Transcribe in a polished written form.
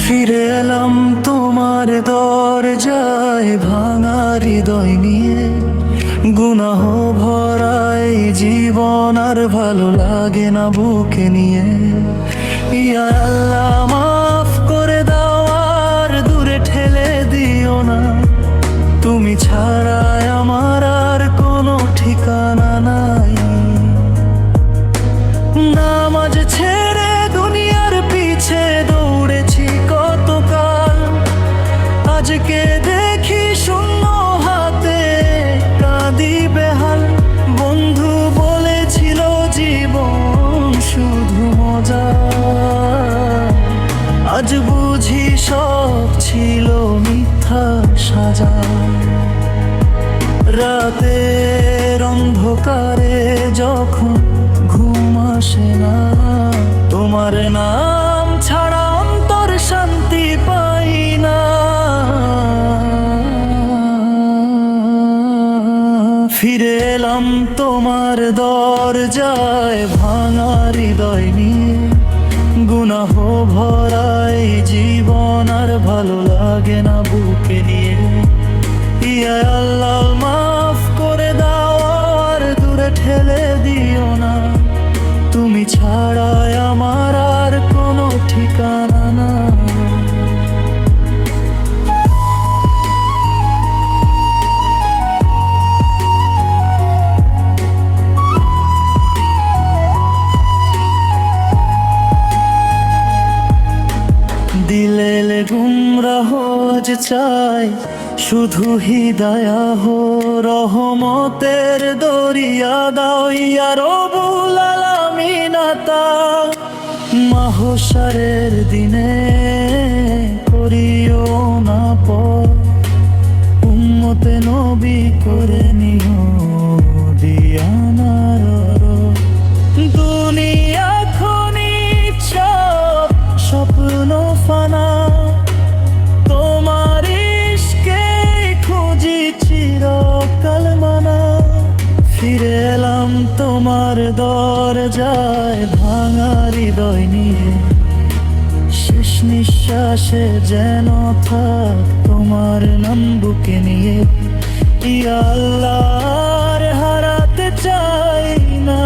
ফিরে এলাম তোমার দরজায় ভাঙা হৃদয় নিয়ে। গুনাহ ভরাই জীবন আর ভালো লাগে না বুকে নিয়ে। ইয়া আল্লাহ মাফ করে দাও আর দূরে ঠেলে দিও না। তুমি ছাড়া আমার আর কোনো ঠিকানা নাই। নামাজ ছেড়ে দুনিয়ার পিছে দৌড়েছি কতকাল, আজকে দেখি শূন্য হাতে কাঁদি বেহাল। বন্ধু বলেছিল জীবন শুধু মজা, আজ বুঝি সব ছিল মিথ্যা সাজা। রাতের অন্ধকারে যখন ঘুম আসে না, তোমার নাম ছাড়া অন্তর শান্তি পাই না। ফিরে এলাম তোমার দরজায় ভাঙা হৃদয় নিয়ে। গুনাহ ভরাই জীবন আর ভালো লাগে না বুকে নিয়ে। ইয়া আল্লাহ মাফ করে দাও আর দূরে ঠেলে দিও না। তুমি ছাড়া আমার আর কোনো ঠিকানা না। দিলে গুমরাহ আজ চাই শুধু হিদায়া হো। রহমতের দরিয়া দাও ইয়া রব্বুল আলামিন আতা। মাহশারের দিনে করিও না পর, উম্মতে নবী করে নিও দিয়ানার। দুনিয়া খনিজ সব স্বপ্ন ফানা, তোমার ইশকে খুঁজি চিরকাল মানা। ফিরে এলাম তোমার দরজায় ভাঙা হৃদয় নিয়ে। শেষ নিঃশ্বাসে যেন থাক তোমার নাম বুকে নিয়ে। ইয়া আল্লাহ আর হারাতে চাই না।